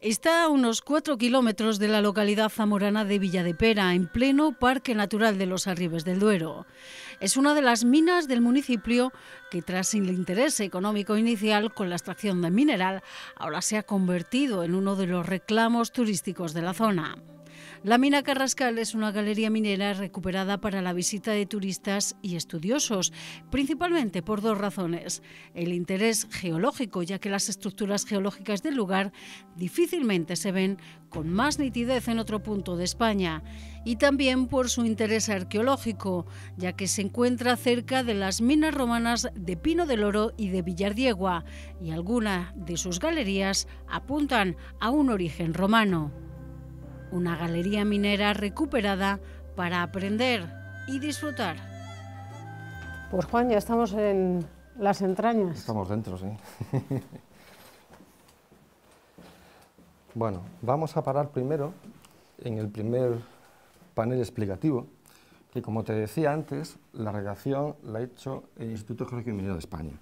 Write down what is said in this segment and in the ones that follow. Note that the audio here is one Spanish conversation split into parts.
Está a unos 4 kilómetros de la localidad zamorana de Villadepera, en pleno Parque Natural de los Arribes del Duero. Es una de las minas del municipio que, tras el interés económico inicial con la extracción de mineral, ahora se ha convertido en uno de los reclamos turísticos de la zona. La mina Carrascal es una galería minera recuperada para la visita de turistas y estudiosos, principalmente por dos razones: el interés geológico, ya que las estructuras geológicas del lugar difícilmente se ven con más nitidez en otro punto de España, y también por su interés arqueológico, ya que se encuentra cerca de las minas romanas de Pino del Oro y de Villardiegua, y algunas de sus galerías apuntan a un origen romano. Una galería minera recuperada para aprender y disfrutar. Pues Juan, ya estamos en las entrañas. Estamos dentro, sí. Bueno, vamos a parar primero en el primer panel explicativo, que, como te decía antes, la redacción la ha hecho el Instituto Geológico y Minero de España.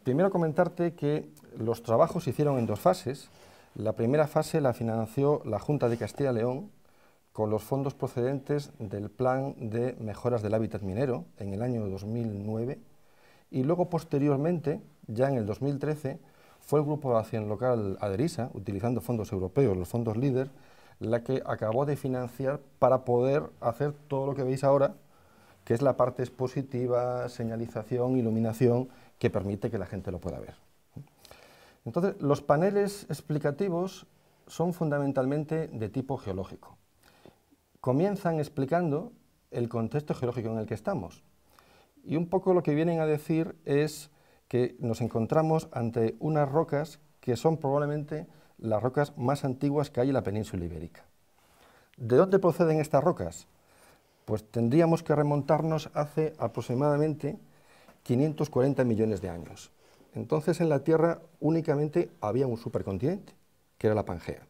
Primero comentarte que los trabajos se hicieron en dos fases. La primera fase la financió la Junta de Castilla y León con los fondos procedentes del Plan de Mejoras del Hábitat Minero en el año 2009, y luego posteriormente, ya en el 2013, fue el Grupo de Acción Local Aderisa, utilizando fondos europeos, los fondos LEADER, la que acabó de financiar para poder hacer todo lo que veis ahora, que es la parte expositiva, señalización, iluminación, que permite que la gente lo pueda ver. Entonces, los paneles explicativos son fundamentalmente de tipo geológico. Comienzan explicando el contexto geológico en el que estamos. Y un poco lo que vienen a decir es que nos encontramos ante unas rocas que son probablemente las rocas más antiguas que hay en la península ibérica. ¿De dónde proceden estas rocas? Pues tendríamos que remontarnos hace aproximadamente 540 millones de años. Entonces en la Tierra únicamente había un supercontinente, que era la Pangea.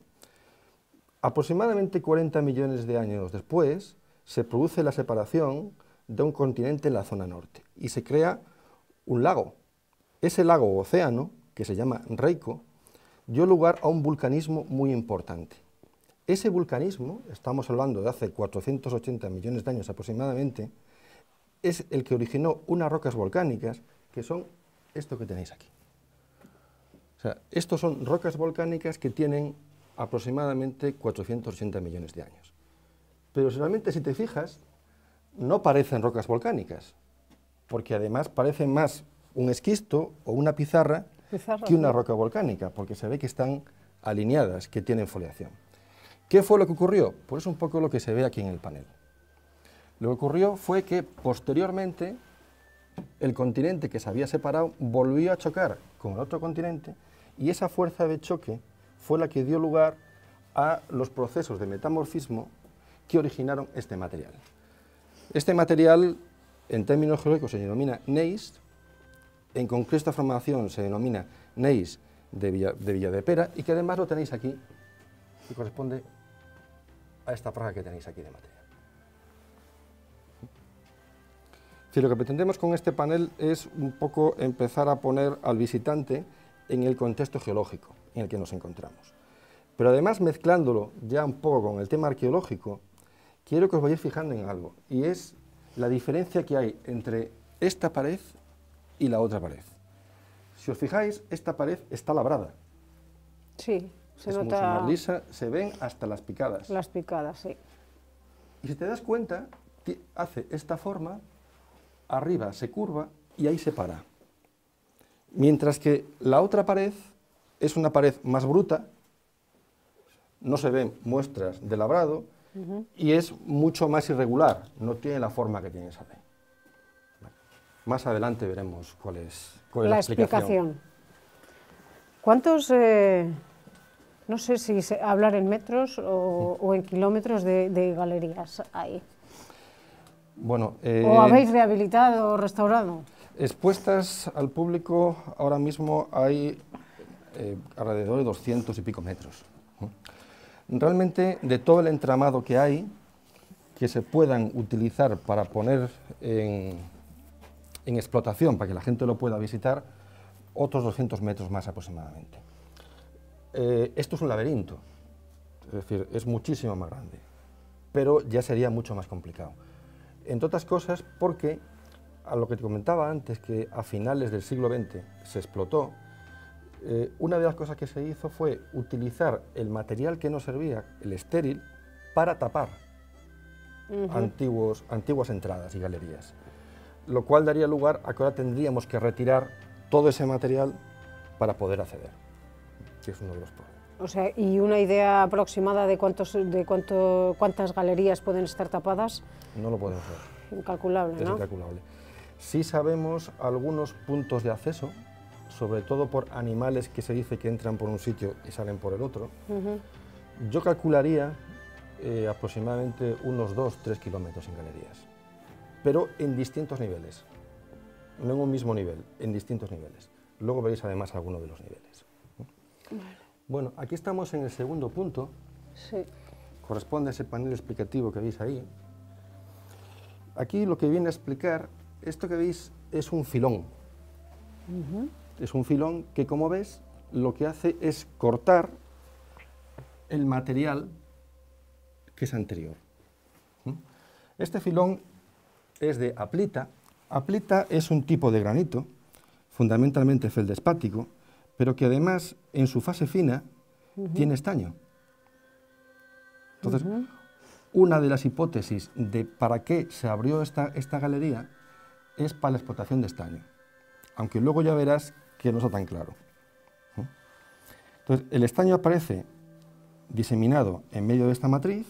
Aproximadamente 40 millones de años después se produce la separación de un continente en la zona norte y se crea un lago. Ese lago o océano, que se llama Reico, dio lugar a un vulcanismo muy importante. Ese vulcanismo, estamos hablando de hace 480 millones de años aproximadamente, es el que originó unas rocas volcánicas que son esto que tenéis aquí. O sea, estos son rocas volcánicas que tienen aproximadamente 480 millones de años. Pero realmente, si te fijas, no parecen rocas volcánicas, porque además parecen más un esquisto o una pizarra que una roca volcánica, porque se ve que están alineadas, que tienen foliación. ¿Qué fue lo que ocurrió? Pues es un poco lo que se ve aquí en el panel. Lo que ocurrió fue que posteriormente el continente que se había separado volvió a chocar con el otro continente, y esa fuerza de choque fue la que dio lugar a los procesos de metamorfismo que originaron este material. Este material, en términos geológicos, se denomina gneiss. En concreto, esta formación se denomina gneiss de Villadepera, y que además lo tenéis aquí, que corresponde a esta placa que tenéis aquí de material. Si lo que pretendemos con este panel es un poco empezar a poner al visitante en el contexto geológico en el que nos encontramos. Pero además, mezclándolo ya un poco con el tema arqueológico, quiero que os vayáis fijando en algo, y es la diferencia que hay entre esta pared y la otra pared. Si os fijáis, esta pared está labrada. Sí, se nota. Es mucho más lisa, se ven hasta las picadas. Las picadas, sí. Y si te das cuenta, hace esta forma, arriba se curva y ahí se para. Mientras que la otra pared es una pared más bruta, no se ven muestras de labrado, y es mucho más irregular, no tiene la forma que tiene esa pared. Más adelante veremos cuál es la explicación. ¿Cuántos, no sé si hablar en metros o en kilómetros de galerías hay? Bueno, ¿O habéis rehabilitado o restaurado? Expuestas al público ahora mismo hay alrededor de 200 y pico metros. Realmente, de todo el entramado que hay, que se puedan utilizar para poner en explotación, para que la gente lo pueda visitar, otros 200 metros más aproximadamente. esto es un laberinto, es decir, es muchísimo más grande, pero ya sería mucho más complicado. Entre otras cosas porque, a lo que te comentaba antes, que a finales del siglo XX se explotó, una de las cosas que se hizo fue utilizar el material que nos servía, el estéril, para tapar antiguas entradas y galerías, lo cual daría lugar a que ahora tendríamos que retirar todo ese material para poder acceder, que es uno de los problemas. O sea, ¿y una idea aproximada de cuántas galerías pueden estar tapadas? No lo podemos ver. Incalculable, ¿no? Es incalculable. Sí sabemos algunos puntos de acceso, sobre todo por animales que se dice que entran por un sitio y salen por el otro. Yo calcularía aproximadamente unos 2-3 kilómetros en galerías, pero en distintos niveles, no en un mismo nivel, en distintos niveles. Luego veréis además algunos de los niveles. Vale. Bueno, aquí estamos en el segundo punto. Sí. Corresponde a ese panel explicativo que veis ahí. Aquí lo que viene a explicar, esto que veis es un filón. Es un filón que, como ves, lo que hace es cortar el material que es anterior. Este filón es de aplita. Aplita es un tipo de granito, fundamentalmente feldespático, pero que además, en su fase fina, tiene estaño. Entonces, una de las hipótesis de para qué se abrió esta galería es para la explotación de estaño, aunque luego ya verás que no está tan claro. Entonces, el estaño aparece diseminado en medio de esta matriz.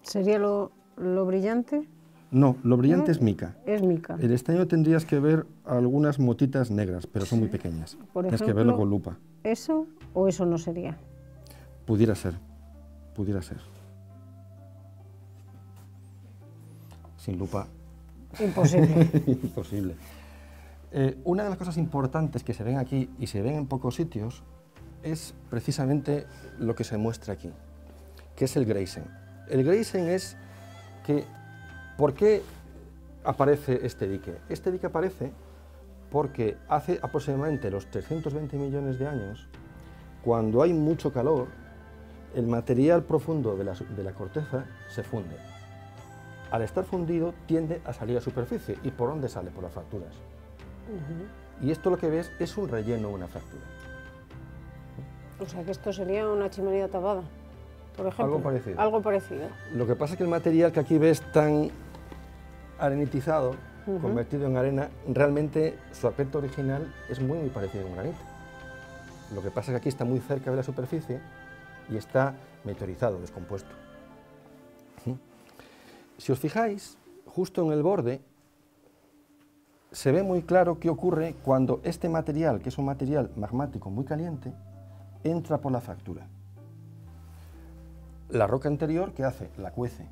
¿Sería lo brillante? No, lo brillante es mica. Es mica. El estaño tendrías que ver algunas motitas negras, pero son muy pequeñas. Por Tienes ejemplo, que verlo con lupa. ¿Eso o eso no sería? Pudiera ser, pudiera ser. Sin lupa. Imposible. Imposible. Una de las cosas importantes que se ven aquí y se ven en pocos sitios es precisamente lo que se muestra aquí, que es el Greisen. El Greisen es que, ¿por qué aparece este dique? Este dique aparece porque hace aproximadamente los 320 millones de años, cuando hay mucho calor, el material profundo de la corteza se funde. Al estar fundido tiende a salir a superficie. ¿Y por dónde sale? Por las fracturas. Y esto lo que ves es un relleno, una fractura. O sea que esto sería una chimenea tapada, por ejemplo. Algo parecido. Algo parecido. Lo que pasa es que el material que aquí ves tan arenitizado, convertido en arena, realmente su aspecto original es muy, muy parecido a un granito. Lo que pasa es que aquí está muy cerca de la superficie y está meteorizado, descompuesto. Si os fijáis, justo en el borde, se ve muy claro qué ocurre cuando este material, que es un material magmático muy caliente, entra por la fractura. La roca anterior, ¿qué hace? La cuece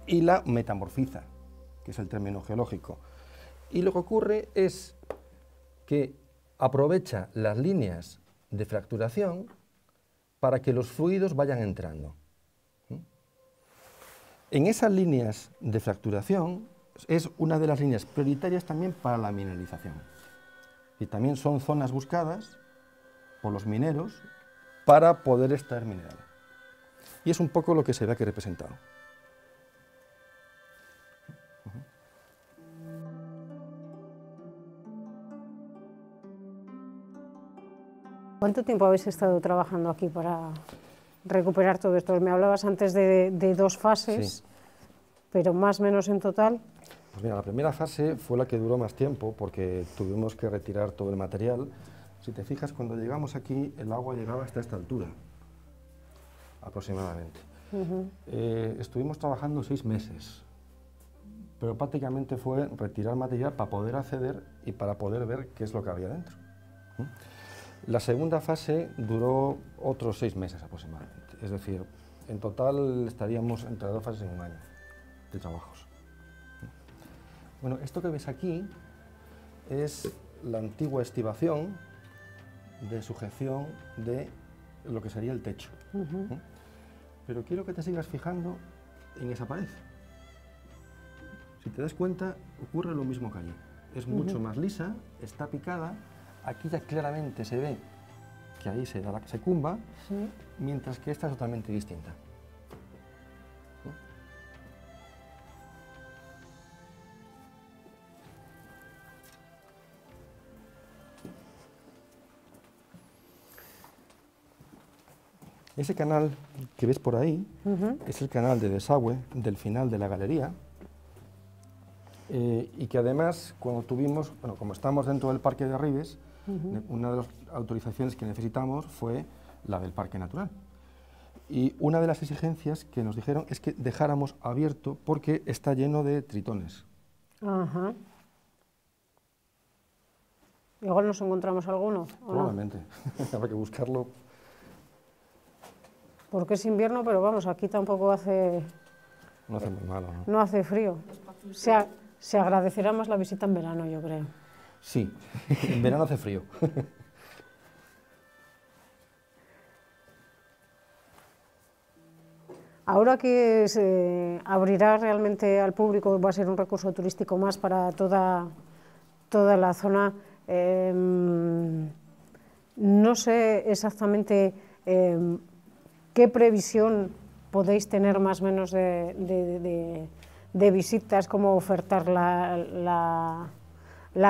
y la metamorfiza, que es el término geológico. Y lo que ocurre es que aprovecha las líneas de fracturación para que los fluidos vayan entrando. En esas líneas de fracturación es una de las líneas prioritarias también para la mineralización. Y también son zonas buscadas por los mineros para poder extraer mineral. Y es un poco lo que se ve aquí representado. ¿Cuánto tiempo habéis estado trabajando aquí para recuperar todo esto? Me hablabas antes de 2 fases, Sí. Pero más o menos en total. Pues mira, la primera fase fue la que duró más tiempo porque tuvimos que retirar todo el material. Si te fijas, cuando llegamos aquí, el agua llegaba hasta esta altura, aproximadamente. Estuvimos trabajando 6 meses, pero prácticamente fue retirar material para poder acceder y para poder ver qué es lo que había dentro. La segunda fase duró otros 6 meses aproximadamente, es decir, en total estaríamos entre 2 fases en un año de trabajos. Bueno, esto que ves aquí es la antigua estivación de sujeción de lo que sería el techo. Pero quiero que te sigas fijando en esa pared. Si te das cuenta, ocurre lo mismo que allí. Es mucho más lisa, está picada, aquí ya claramente se ve que ahí se da la secumba, Sí. mientras que esta es totalmente distinta. Ese canal que ves por ahí es el canal de desagüe del final de la galería, y que además, cuando tuvimos, bueno, como estamos dentro del Parque de Arribes, una de las autorizaciones que necesitamos fue la del Parque Natural. Y una de las exigencias que nos dijeron es que dejáramos abierto porque está lleno de tritones. Ajá. Igual nos encontramos alguno, ¿o no? Probablemente, habrá que buscarlo. Porque es invierno, pero vamos, aquí tampoco hace, No hace muy malo, ¿no? no hace frío. Se agradecerá más la visita en verano, yo creo. Sí, en verano hace frío. Ahora que se abrirá realmente al público, va a ser un recurso turístico más para toda la zona, no sé exactamente qué previsión podéis tener más o menos de visitas, cómo ofertar la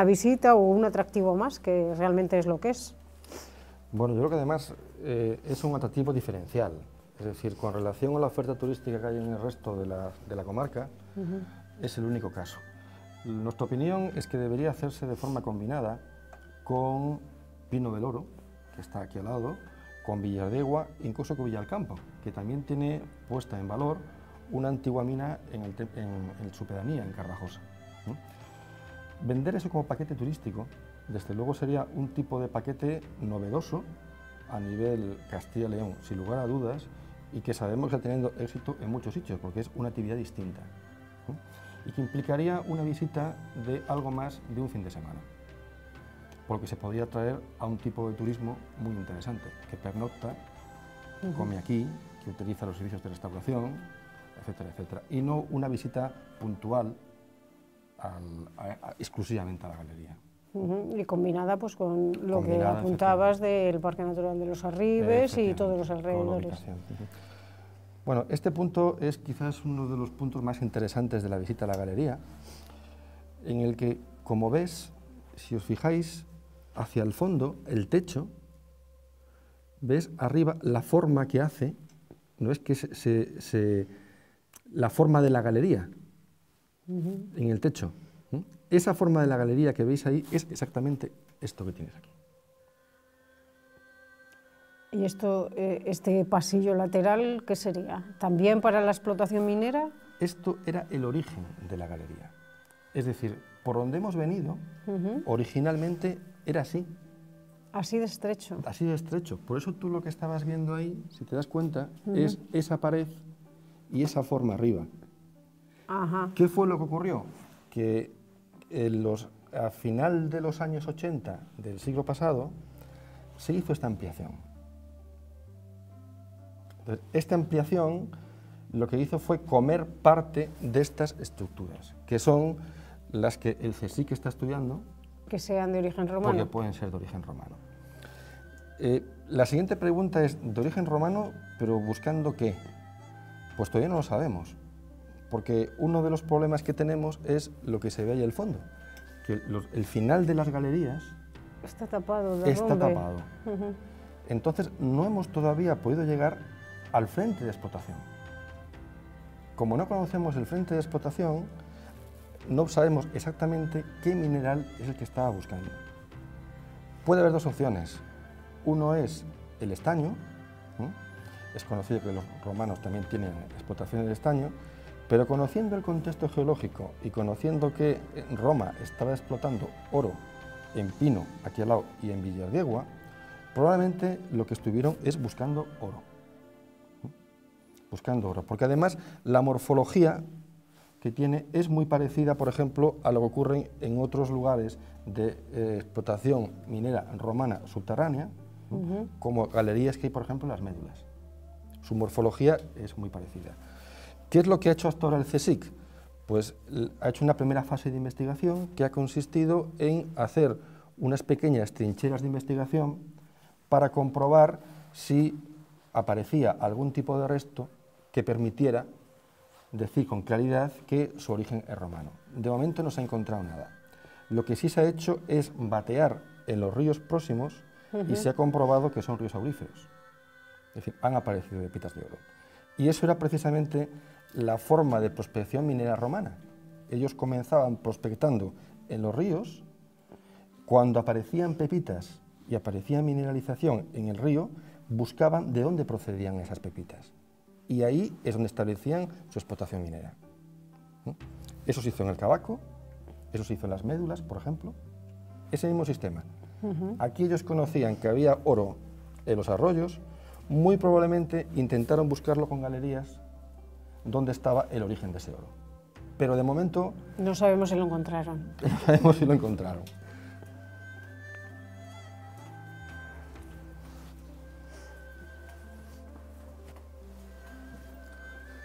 visita o un atractivo más, que realmente es lo que es. Bueno, yo creo que además es un atractivo diferencial. Es decir, con relación a la oferta turística que hay en el resto de la comarca, es el único caso. Nuestra opinión es que debería hacerse de forma combinada con Pino del Oro, que está aquí al lado, con Villardegua, incluso con Villalcampo, que también tiene puesta en valor una antigua mina en su pedanía, en Carvajosa. Vender eso como paquete turístico, desde luego sería un tipo de paquete novedoso a nivel Castilla y León, sin lugar a dudas, y que sabemos que está teniendo éxito en muchos sitios, porque es una actividad distinta, y que implicaría una visita de algo más de un fin de semana, porque se podría traer a un tipo de turismo muy interesante, que pernocta, come aquí, que utiliza los servicios de restauración, etcétera, etcétera, y no una visita puntual exclusivamente a la galería. Y combinada pues con lo que apuntabas del Parque Natural de los Arribes y todos los alrededores. Bueno, este punto es quizás uno de los puntos más interesantes de la visita a la galería, en el que, como ves, si os fijáis hacia el fondo, el techo, ves arriba la forma que hace, no es que la forma de la galería en el techo. Esa forma de la galería que veis ahí es exactamente esto que tienes aquí. ¿Y esto, este pasillo lateral, qué sería? ¿También para la explotación minera? Esto era el origen de la galería. Es decir, por donde hemos venido, originalmente era así. Así de estrecho. Así de estrecho. Por eso tú lo que estabas viendo ahí, si te das cuenta, es esa pared y esa forma arriba. Ajá. ¿Qué fue lo que ocurrió? Que a final de los años 80 del siglo pasado se hizo esta ampliación. Entonces, esta ampliación lo que hizo fue comer parte de estas estructuras, que son las que el CSIC está estudiando. Que sean de origen romano. Porque pueden ser de origen romano. La siguiente pregunta es, ¿de origen romano, pero buscando qué? Pues todavía no lo sabemos, porque uno de los problemas que tenemos es lo que se ve ahí al fondo, que el final de las galerías está tapado de está rumbe. tapado. Entonces no hemos todavía podido llegar al frente de explotación. Como no conocemos el frente de explotación, no sabemos exactamente qué mineral es el que estaba buscando. Puede haber dos opciones. Uno es el estaño. Es conocido que los romanos también tienen explotación del estaño, pero conociendo el contexto geológico y conociendo que Roma estaba explotando oro en Pino, aquí al lado, y en Villardiegua, probablemente lo que estuvieron es buscando oro. Buscando oro, porque además la morfología que tiene es muy parecida, por ejemplo, a lo que ocurre en otros lugares de explotación minera romana subterránea, como galerías que hay, por ejemplo, en las Médulas. Su morfología es muy parecida. ¿Qué es lo que ha hecho hasta ahora el CSIC? Pues ha hecho una primera fase de investigación que ha consistido en hacer unas pequeñas trincheras de investigación para comprobar si aparecía algún tipo de resto que permitiera decir con claridad que su origen es romano. De momento no se ha encontrado nada. Lo que sí se ha hecho es batear en los ríos próximos y se ha comprobado que son ríos auríferos. Es decir, han aparecido pepitas de oro. Y eso era precisamente la forma de prospección minera romana. Ellos comenzaban prospectando en los ríos. Cuando aparecían pepitas y aparecía mineralización en el río, buscaban de dónde procedían esas pepitas. Y ahí es donde establecían su explotación minera. Eso se hizo en el Cabaco, eso se hizo en las médulas, por ejemplo. Ese mismo sistema. Aquí ellos conocían que había oro en los arroyos, muy probablemente intentaron buscarlo con galerías dónde estaba el origen de ese oro. Pero de momento... No sabemos si lo encontraron. No sabemos si lo encontraron.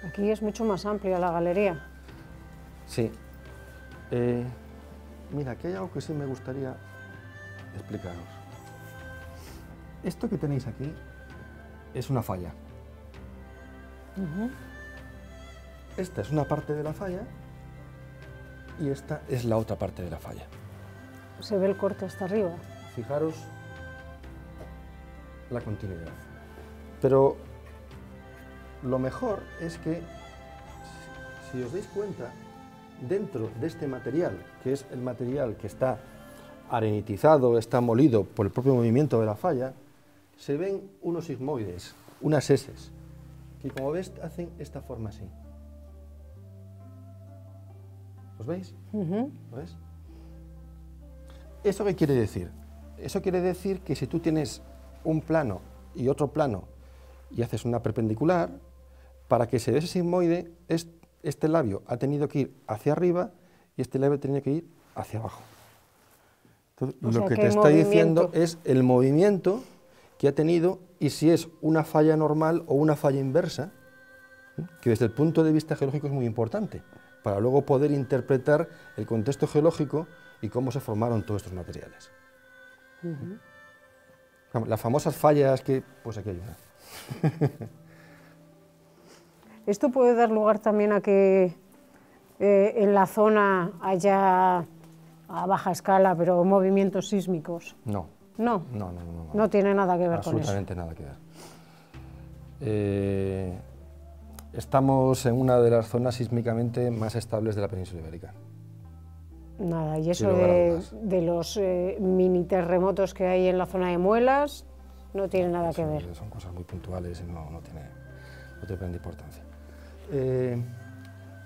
Aquí es mucho más amplia la galería. Sí. Mira, aquí hay algo que sí me gustaría explicaros. Esto que tenéis aquí es una falla. Esta es una parte de la falla y esta es la otra parte de la falla. Se ve el corte hasta arriba. Fijaros la continuidad. Pero lo mejor es que, si os dais cuenta, dentro de este material, que es el material que está arenitizado, está molido por el propio movimiento de la falla, se ven unos sigmoides, unas eses, que como ves hacen esta forma así. ¿Los veis? ¿Lo ves? ¿Eso qué quiere decir? Eso quiere decir que si tú tienes un plano y otro plano y haces una perpendicular, para que se vea ese sigmoide, este labio ha tenido que ir hacia arriba y este labio ha tenido que ir hacia abajo. Entonces, lo que te está diciendo es el movimiento que ha tenido y si es una falla normal o una falla inversa, que desde el punto de vista geológico es muy importante, para luego poder interpretar el contexto geológico y cómo se formaron todos estos materiales. Las famosas fallas que, pues aquí hay una. Esto puede dar lugar también a que en la zona haya, a baja escala, pero movimientos sísmicos. No. No. No. No tiene nada que ver con eso. Absolutamente nada que ver. Estamos en una de las zonas sísmicamente más estables de la península ibérica. Nada, y eso de los mini terremotos que hay en la zona de Muelas no tiene nada que ver. Son cosas muy puntuales y no tiene grande importancia.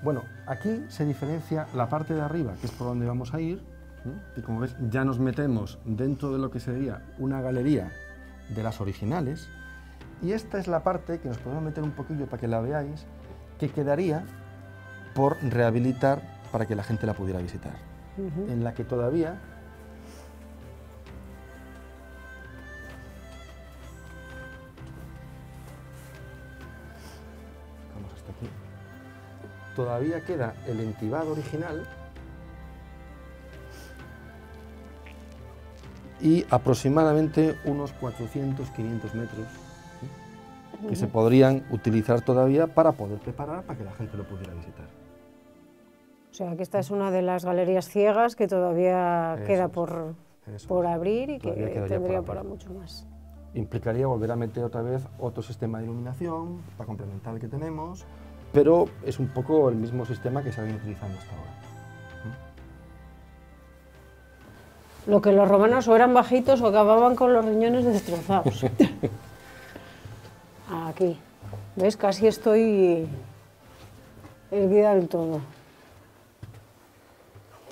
Bueno, aquí se diferencia la parte de arriba, que es por donde vamos a ir, y como ves ya nos metemos dentro de lo que sería una galería de las originales, y esta es la parte que nos podemos meter un poquillo para que la veáis, que quedaría por rehabilitar para que la gente la pudiera visitar, en la que todavía todavía queda el entibado original y aproximadamente unos 400-500 metros que se podrían utilizar todavía para poder preparar para que la gente lo pudiera visitar. O sea, que esta es una de las galerías ciegas que todavía queda por abrir y que tendría para mucho más. Implicaría volver a meter otra vez otro sistema de iluminación para complementar el que tenemos, pero es un poco el mismo sistema que se ha venido utilizando hasta ahora. Lo que los romanos o eran bajitos o acababan con los riñones destrozados. Aquí, ¿ves? Casi estoy erguida del todo.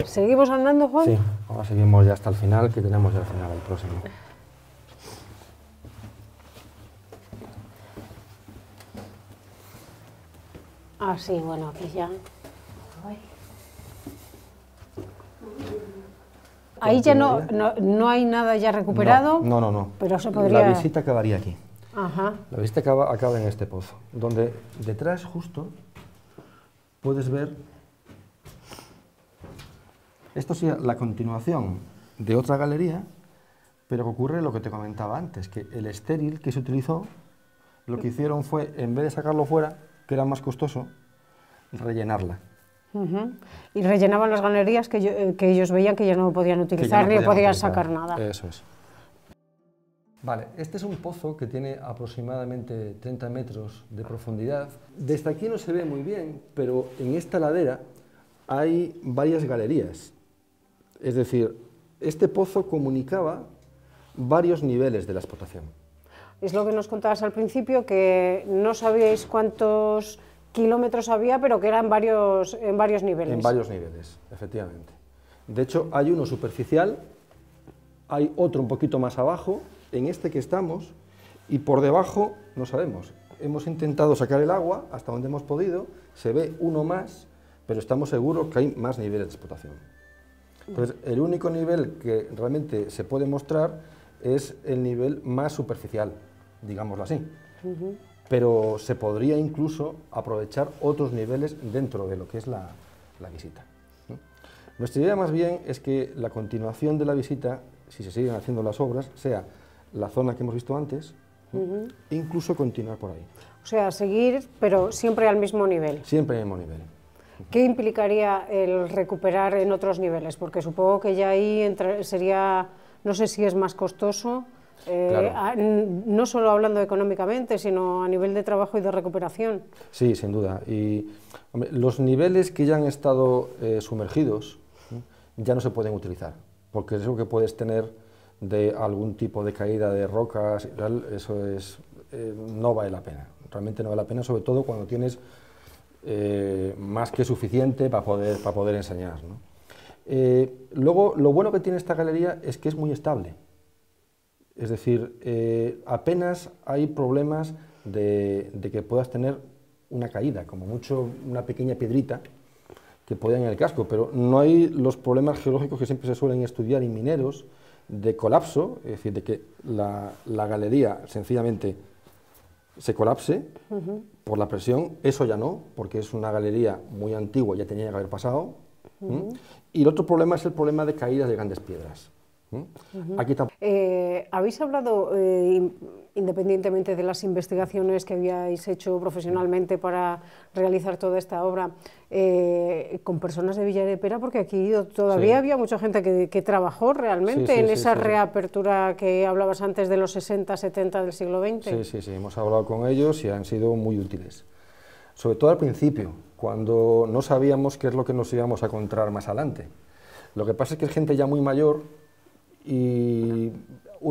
¿Seguimos andando, Juan? Sí, ahora seguimos ya hasta el final, que tenemos ya el final, el próximo. Ah, sí, bueno, aquí ya. Ahí ya no hay nada ya recuperado. No. Pero se podría... La visita acabaría aquí. Ajá. La visita acaba en este pozo, donde detrás justo puedes ver, esto sí, la continuación de otra galería, pero que ocurre lo que te comentaba antes, que el estéril que se utilizó, lo que hicieron fue, en vez de sacarlo fuera, que era más costoso, rellenarla. Y rellenaban las galerías que ellos veían que ya no podían utilizar, ni podían sacar nada. Eso es. Vale, este es un pozo que tiene aproximadamente 30 metros de profundidad. Desde aquí no se ve muy bien, pero en esta ladera hay varias galerías. Es decir, este pozo comunicaba varios niveles de la explotación. Es lo que nos contabas al principio, que no sabíais cuántos kilómetros había, pero que eran en varios niveles. En varios niveles, efectivamente. De hecho, hay uno superficial, hay otro un poquito más abajo, en este que estamos, y por debajo no sabemos. Hemos intentado sacar el agua hasta donde hemos podido, se ve uno más, pero estamos seguros que hay más niveles de explotación. Entonces, el único nivel que realmente se puede mostrar es el nivel más superficial, digámoslo así. Pero se podría incluso aprovechar otros niveles dentro de lo que es la visita. Nuestra idea más bien es que la continuación de la visita, si se siguen haciendo las obras, sea la zona que hemos visto antes, e incluso continuar por ahí. O sea, seguir, pero siempre al mismo nivel. Siempre al mismo nivel. ¿Qué implicaría el recuperar en otros niveles? Porque supongo que ya ahí sería, no sé si es más costoso, claro. No solo hablando económicamente, sino a nivel de trabajo y de recuperación. Sí, sin duda. Y hombre, los niveles que ya han estado sumergidos ya no se pueden utilizar, porque eso que puedes tener de algún tipo de caída de rocas, eso es, no vale la pena. Realmente no vale la pena, sobre todo cuando tienes más que suficiente para poder enseñar, ¿no? Luego, lo bueno que tiene esta galería es que es muy estable. Es decir, apenas hay problemas de que puedas tener una caída, como mucho una pequeña piedrita que pueda en el casco, pero no hay los problemas geológicos que siempre se suelen estudiar en mineros, de colapso, es decir, de que la galería sencillamente se colapse por la presión. Eso ya no, porque es una galería muy antigua, ya tenía que haber pasado. Y el otro problema es el problema de caídas de grandes piedras. Aquí habéis hablado, independientemente de las investigaciones que habíais hecho profesionalmente para realizar toda esta obra, con personas de Villa de Pera, porque aquí todavía había mucha gente que trabajó realmente en esa reapertura que hablabas antes de los 60, 70 del siglo XX. Sí, hemos hablado con ellos y han sido muy útiles. Sobre todo al principio, cuando no sabíamos qué es lo que nos íbamos a encontrar más adelante. Lo que pasa es que es gente ya muy mayor y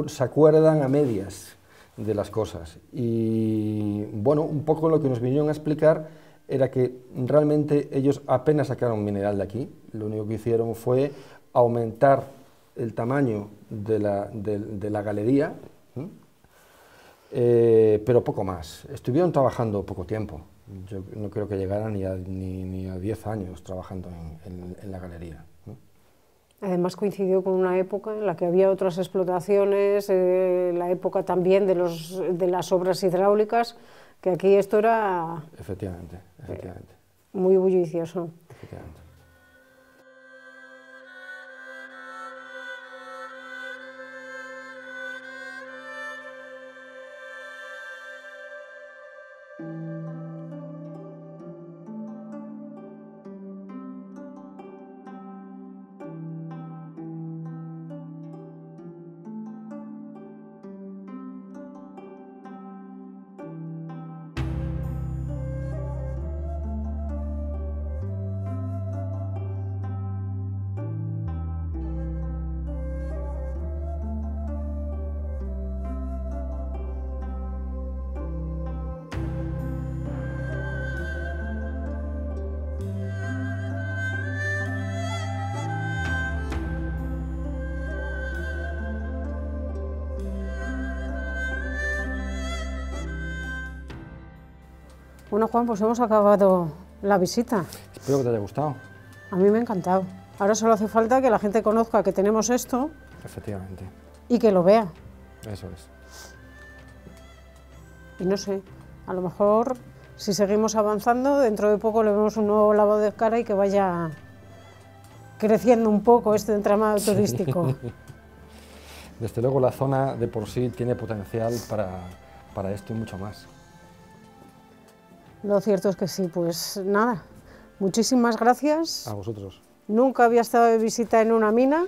se acuerdan a medias de las cosas. Y bueno, un poco lo que nos vinieron a explicar era que realmente ellos apenas sacaron mineral de aquí, lo único que hicieron fue aumentar el tamaño de la galería, pero poco más. Estuvieron trabajando poco tiempo, yo no creo que llegaran ni a 10 años trabajando en la galería. Además coincidió con una época en la que había otras explotaciones, la época también de las obras hidráulicas, que aquí esto era... Efectivamente. Muy bullicioso. Efectivamente. Bueno, Juan, pues hemos acabado la visita. Espero que te haya gustado. A mí me ha encantado. Ahora solo hace falta que la gente conozca que tenemos esto. Efectivamente. Y que lo vea. Eso es. Y no sé, a lo mejor si seguimos avanzando, dentro de poco le vemos un nuevo lavado de cara y que vaya creciendo un poco este entramado turístico. Desde luego la zona de por sí tiene potencial para esto y mucho más. Lo cierto es que sí, pues nada, muchísimas gracias. A vosotros. Nunca había estado de visita en una mina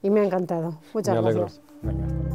y me ha encantado. Muchas gracias. Venga.